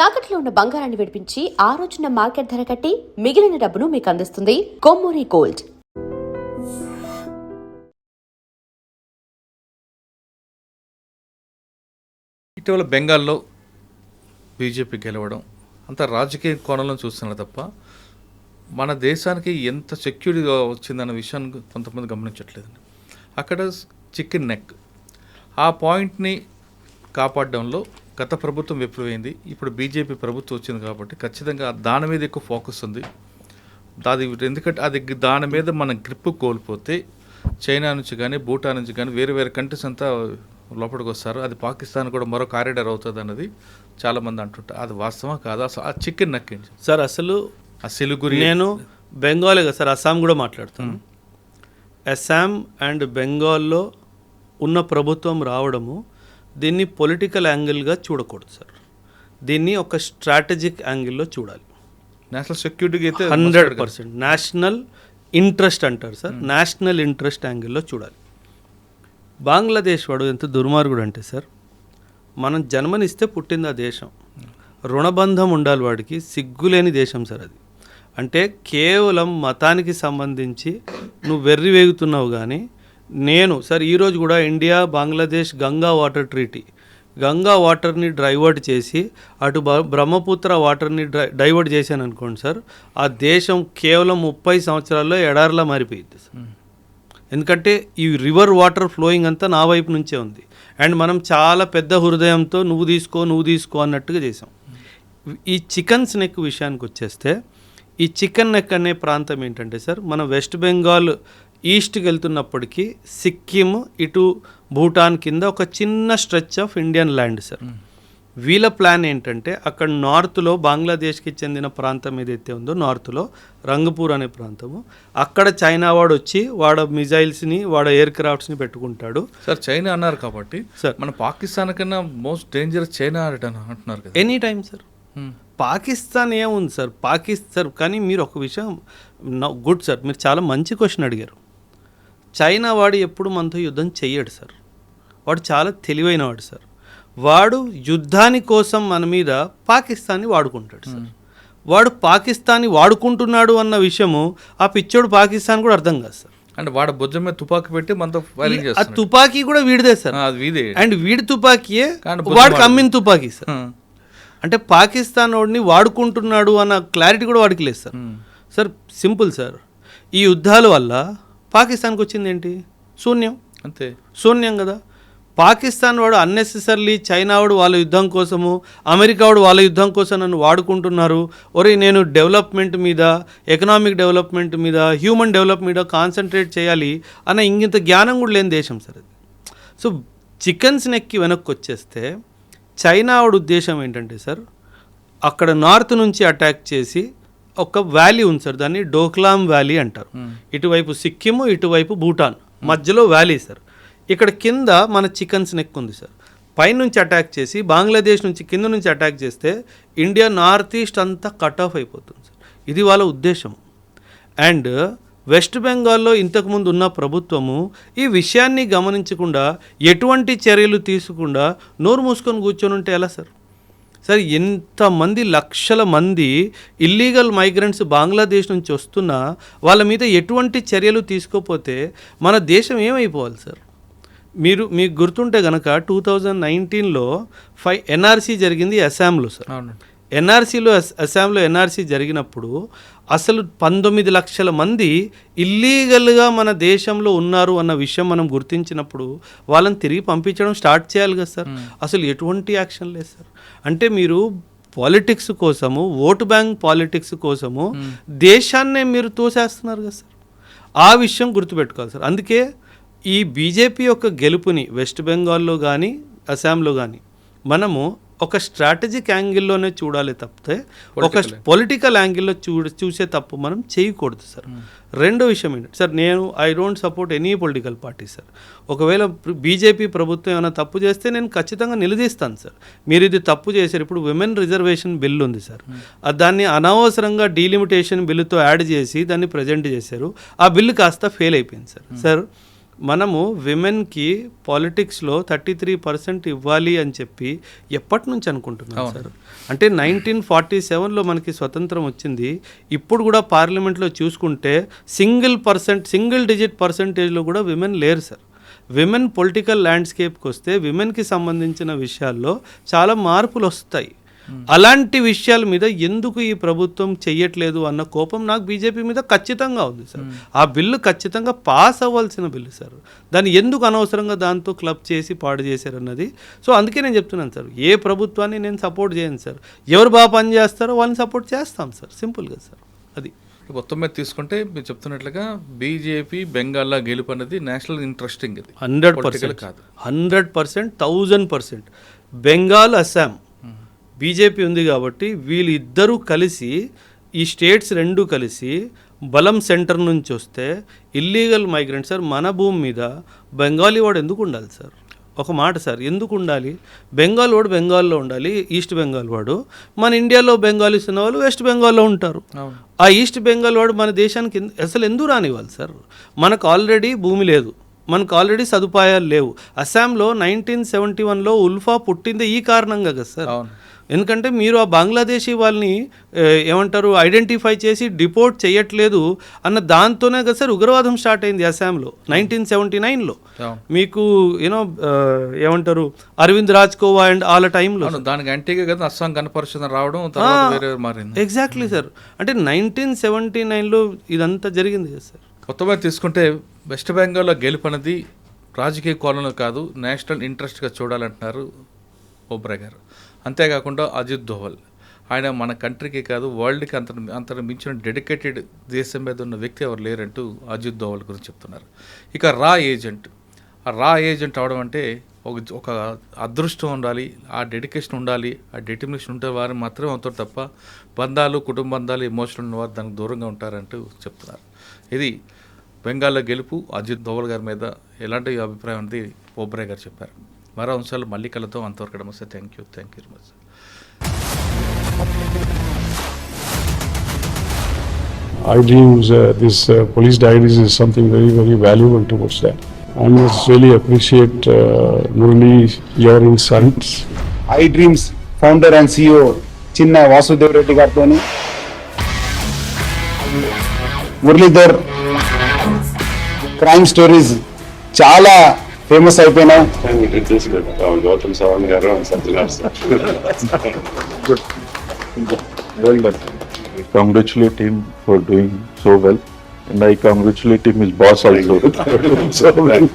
తాకట్లో ఉన్న బంగారాన్ని విడిపించి ఆ రోజున మార్కెట్ ధర కట్టి మిగిలిన డబ్బును మీకు అందిస్తుంది కొమ్మూరి గోల్డ్. ఇటీవల బెంగాల్లో బీజేపీ గెలవడం అంత రాజకీయ కోణంలో చూస్తున్నారు తప్ప మన దేశానికి ఎంత సెక్యూరిటీగా వచ్చిందన్న విషయాన్ని కొంతమంది గమనించట్లేదండి. అక్కడ చికెన్ నెక్ ఆ పాయింట్ని కాపాడడంలో గత ప్రభుత్వం విఫలమైంది. ఇప్పుడు బీజేపీ ప్రభుత్వం వచ్చింది కాబట్టి ఖచ్చితంగా దాని మీద ఎక్కువ ఫోకస్ ఉంది. ఎందుకంటే అది దాని మీద మన గ్రిప్ కోల్పోతే చైనా నుంచి కానీ భూటాన్ నుంచి కానీ వేరే వేరే కంట్రీస్ అంతా లోపలికి వస్తారు. అది పాకిస్తాన్ కూడా మరో కారిడార్ అవుతుంది అన్నది చాలామంది అంటుంటారు. అది వాస్తవం కాదు. అసలు ఆ చికెన్ నెక్ సార్ అసలు ఆ సిలిగురి నేను బెంగాలే కదా సార్, అస్సాం కూడా మాట్లాడుతాను. అస్సాం అండ్ బెంగాల్లో ఉన్న ప్రభుత్వం రావడము దీన్ని పొలిటికల్ యాంగిల్గా చూడకూడదు సార్. దీన్ని ఒక స్ట్రాటజిక్ యాంగిల్లో చూడాలి. నేషనల్ సెక్యూరిటీకి అయితే 100% నేషనల్ ఇంట్రెస్ట్ అంటారు సార్. నేషనల్ ఇంట్రెస్ట్ యాంగిల్లో చూడాలి. బంగ్లాదేశ్ వాడు ఎంత దుర్మార్గుడు అంటే సార్, మనం జన్మనిస్తే పుట్టింది ఆ దేశం, రుణబంధం ఉండాలి వాడికి, సిగ్గులేని దేశం సార్ అది. అంటే కేవలం మతానికి సంబంధించి నువ్వు వెర్రి వేగుతున్నావు. కానీ నేను సార్ ఈరోజు కూడా India Bangladesh Ganga water treaty, Ganga వాటర్ని డైవర్ట్ చేసి అటు బ్రహ్మపుత్ర వాటర్ని డైవర్ట్ చేశాను అనుకోండి సార్, ఆ దేశం కేవలం 30 సంవత్సరాల్లో ఎడారిలా మారిపోయింది సార్. ఎందుకంటే ఈ రివర్ వాటర్ ఫ్లోయింగ్ అంతా నా వైపు నుంచే ఉంది. అండ్ మనం చాలా పెద్ద హృదయంతో నువ్వు తీసుకో అన్నట్టుగా చేసాం. ఈ చికెన్ నెక్ విషయానికి వచ్చేస్తే, ఈ చికెన్ నెక్ అనే ప్రాంతం ఏంటంటే సార్, మన వెస్ట్ బెంగాల్ ఈస్ట్కి వెళ్తున్నప్పటికీ సిక్కిం ఇటు భూటాన్ కింద ఒక చిన్న stretch of Indian land sir. వీళ్ళ ప్లాన్ ఏంటంటే అక్కడ నార్త్లో బంగ్లాదేశ్కి చెందిన ప్రాంతం ఏదైతే ఉందో నార్త్లో రంగపూర్ అనే ప్రాంతము, అక్కడ చైనా వాడు వచ్చి వాడ మిజైల్స్ని వాడ ఎయిర్ క్రాఫ్ట్స్ని పెట్టుకుంటాడు సార్. చైనా అన్నారు కాబట్టి సార్ మన పాకిస్తాన్ కన్నా మోస్ట్ డేంజరస్ చైనా అంటున్నారు కదా ఎనీ టైం సార్. పాకిస్తాన్ ఏముంది సార్, పాకిస్తాన్. కానీ మీరు ఒక విషయం గుడ్ సార్, మీరు చాలా మంచి క్వశ్చన్ అడిగారు. చైనా వాడు ఎప్పుడు మనతో యుద్ధం చెయ్యడు సార్. వాడు చాలా తెలివైన వాడు సార్. వాడు యుద్ధాని కోసం మన మీద పాకిస్తాన్ని వాడుకుంటాడు సార్. వాడు పాకిస్తాన్ని వాడుకుంటున్నాడు అన్న విషయము ఆ పిచ్చోడు పాకిస్తాన్ కూడా అర్థం కాదు సార్. అంటే వాడు భుజం మీద తుపాకీ పెట్టి మనతో ఫైరింగ్ చేస్తాడు. ఆ తుపాకీ కూడా వీడిదే సార్. అండ్ వీడి తుపాకీయే వాడికి అమ్మిన తుపాకీ సార్. అంటే పాకిస్తాన్ వాడిని వాడుకుంటున్నాడు అన్న క్లారిటీ కూడా వాడికి లేదు సార్. సార్ సింపుల్ సార్, ఈ యుద్ధాల వల్ల పాకిస్తాన్కి వచ్చింది ఏంటి? శూన్యం. అంతే, శూన్యం కదా. పాకిస్తాన్ వాడు అన్నెసెసర్లీ చైనా వాడు వాళ్ళ యుద్ధం కోసము, అమెరికా వాడు వాళ్ళ యుద్ధం కోసం నన్ను వాడుకుంటున్నారు. ఒరే నేను డెవలప్మెంట్ మీద, ఎకనామిక్ డెవలప్మెంట్ మీద, హ్యూమన్ డెవలప్మెంట్ మీద కాన్సన్ట్రేట్ చేయాలి అన్న ఇంత జ్ఞానం కూడా లేని దేశం సార్ అది. సో చికెన్స్ నెక్కి వెనక్కి వచ్చేస్తే చైనా వాడు ఉద్దేశం ఏంటంటే సార్, అక్కడ నార్త్ నుంచి అటాక్ చేసి ఒక వ్యాలీ ఉంది సార్, దాన్ని డోక్లామ్ వ్యాలీ అంటారు. ఇటువైపు సిక్కిము, ఇటువైపు భూటాన్, మధ్యలో వ్యాలీ సార్. ఇక్కడ కింద మన చికెన్స్ నెక్ ఉంది సార్. పైనుంచి అటాక్ చేసి బంగ్లాదేశ్ నుంచి కింద నుంచి అటాక్ చేస్తే ఇండియా నార్త్ ఈస్ట్ అంతా కట్ ఆఫ్ అయిపోతుంది సార్. ఇది వాళ్ళ ఉద్దేశం. అండ్ వెస్ట్ బెంగాల్లో ఇంతకుముందు ఉన్న ప్రభుత్వము ఈ విషయాన్ని గమనించకుండా, ఎటువంటి చర్యలు తీసుకుండా నోరు మూసుకొని కూర్చొని ఉంటే ఎలా సార్? సార్ ఎంతమంది లక్షల మంది ఇల్లీగల్ మైగ్రెంట్స్ బంగ్లాదేశ్ నుంచి వస్తున్నా వాళ్ళ మీద ఎటువంటి చర్యలు తీసుకోకపోతే మన దేశం ఏమైపోవాలి సార్? మీకు గుర్తుంటే కనుక 2019లో ఎన్ఆర్సీ జరిగింది అస్సాంలో సార్. అస్సాంలో ఎన్ఆర్సీ జరిగినప్పుడు అసలు 19 లక్షల మంది ఇల్లీగల్గా మన దేశంలో ఉన్నారు అన్న విషయం మనం గుర్తించినప్పుడు వాళ్ళని తిరిగి పంపించడం స్టార్ట్ చేయాలి కదా సార్. అసలు ఎటువంటి యాక్షన్ లేదు సార్. అంటే మీరు పాలిటిక్స్ కోసము, ఓటు బ్యాంక్ పాలిటిక్స్ కోసము దేశాన్నే మీరు తోసేస్తున్నారు కదా సార్. ఆ విషయం గుర్తుపెట్టుకోవాలి సార్. అందుకే ఈ బీజేపీ యొక్క గెలుపుని వెస్ట్ బెంగాల్లో కానీ అస్సాంలో కానీ మనము ఒక స్ట్రాటజిక్ యాంగిల్లోనే చూడాలి తప్పితే ఒక పొలిటికల్ యాంగిల్లో చూసే తప్పు మనం చేయకూడదు సార్. రెండో విషయం ఏంటంటే sir, I don't support any political party sir. ఒకవేళ బీజేపీ ప్రభుత్వం ఏమైనా తప్పు చేస్తే నేను ఖచ్చితంగా నిలదీస్తాను సార్. మీరు ఇది తప్పు చేశారు. ఇప్పుడు విమెన్ రిజర్వేషన్ బిల్ ఉంది సార్, దాన్ని అనవసరంగా డీలిమిటేషన్ బిల్లుతో యాడ్ చేసి దాన్ని ప్రజెంట్ చేశారు. ఆ బిల్లు కాస్త ఫెయిల్ అయిపోయింది సార్. మనము విమెన్కి పాలిటిక్స్లో 33% ఇవ్వాలి అని చెప్పి ఎప్పటి నుంచి అనుకుంటున్నాం సార్? అంటే 1947లో మనకి స్వతంత్రం వచ్చింది. ఇప్పుడు కూడా పార్లమెంట్లో చూసుకుంటే సింగిల్ డిజిట్ పర్సంటేజ్లో కూడా విమెన్ లేరు సార్. విమెన్ పొలిటికల్ ల్యాండ్స్కేప్కి వస్తే విమెన్కి సంబంధించిన విషయాల్లో చాలా మార్పులు వస్తాయి. అలాంటి విషయాల మీద ఎందుకు ఈ ప్రభుత్వం చెయ్యట్లేదు అన్న కోపం నాకు బీజేపీ మీద ఖచ్చితంగా ఉంది సార్. ఆ బిల్లు ఖచ్చితంగా పాస్ అవ్వాల్సిన బిల్లు సార్. దాన్ని ఎందుకు అనవసరంగా దాంతో క్లబ్ చేసి పాడు చేశారన్నది. సో అందుకే నేను చెప్తున్నాను సార్, ఏ ప్రభుత్వాన్ని నేను సపోర్ట్ చేయను సార్. ఎవరు బాగా పని చేస్తారో వాళ్ళని సపోర్ట్ చేస్తాం సార్, సింపుల్గా సార్. అది మొత్తం మీద తీసుకుంటే మీరు చెప్తున్నట్లుగా బీజేపీ బెంగాల్లో గెలుపు అనేది నేషనల్ ఇంట్రెస్టింగ్, ఇది 100% కాదు, 100%, 1000%. బెంగాల్, అస్సాం బీజేపీ ఉంది కాబట్టి వీళ్ళిద్దరూ కలిసి, ఈ స్టేట్స్ రెండు కలిసి బలం సెంటర్ నుంచి వస్తే ఇల్లీగల్ మైగ్రెంట్ సార్ మన భూమి మీద బెంగాలీ వాడు ఎందుకు ఉండాలి సార్? ఒక మాట సార్, ఎందుకు ఉండాలి? బెంగాల్ వాడు బెంగాల్లో ఉండాలి, ఈస్ట్ బెంగాల్ వాడు. మన ఇండియాలో బెంగాలీస్ ఉన్న వాళ్ళు వెస్ట్ బెంగాల్లో ఉంటారు. ఆ ఈస్ట్ బెంగాల్ వాడు మన దేశానికి అసలు ఎందుకు రానివ్వాలి సార్? మనకు ఆల్రెడీ భూమి లేదు, మనకు ఆల్రెడీ సదుపాయాలు లేవు. అస్సాంలో 1971లో ఉల్ఫా పుట్టిందే ఈ కారణంగా కదా సార్. ఎందుకంటే మీరు ఆ బంగ్లాదేశీ వాళ్ళని ఏమంటారు ఐడెంటిఫై చేసి డిపోర్ట్ చేయట్లేదు అన్న దాంతోనే కదా సార్ ఉగ్రవాదం స్టార్ట్ అయింది అస్సాంలో 1979లో. మీకు యూనో ఏమంటారు అరవింద్ రాజ్కోవా అండ్ వాళ్ళ టైంలో దానికి యాంటీగా కదా అస్సాం గణపరిషత్ రావడం మారింది. Exactly sir. అంటే 1979లో ఇదంతా జరిగింది కదా సార్. కొత్తగా తీసుకుంటే వెస్ట్ బెంగాల్లో గెలుపు అనేది రాజకీయ కోణంలో కాదు, నేషనల్ ఇంట్రెస్ట్గా చూడాలంటున్నారు ఓబ్రాయ్ గారు. అంతేకాకుండా అజిత్ దోవల్, ఆయన మన కంట్రీకి కాదు వరల్డ్కి అంతను మించిన డెడికేటెడ్ దేశం మీద ఉన్న వ్యక్తి ఎవరు లేరంటూ అజిత్ దోవల్ గురించి చెప్తున్నారు. ఇక రా ఏజెంట్ అవడం అంటే ఒక అదృష్టం ఉండాలి, ఆ డెడికేషన్ ఉండాలి, ఆ డెటర్మినేషన్ ఉంటే వారు మాత్రమే అవుతారు తప్ప బంధాలు, కుటుంబ బంధాలు, ఎమోషనల్ ఉన్నవారు దానికి దూరంగా ఉంటారంటూ చెప్తున్నారు. ఇది బెంగాల్లో గెలుపు అజిత్ దోవల్ గారి మీద ఎలాంటి అభిప్రాయం అనేది ఓబ్రాయ్ గారు చెప్పారు. మరో అంశాలు మళ్ళీ కలతో, అంతవరకు నమస్తే. Thank you very much. I dreams, this police diaries is something very, very valuable towards that. I must really appreciate Murali, your insights. I Dreams founder and CEO Chinna Vasudev Reddy Gartoni, Muralidhar crime stories చాలా famous అయిపోయినాయి. Gautam Savan garu and Satyanar sir. Good. Well done. I congratulate him for doing so well, and I congratulate him his boss also. So well.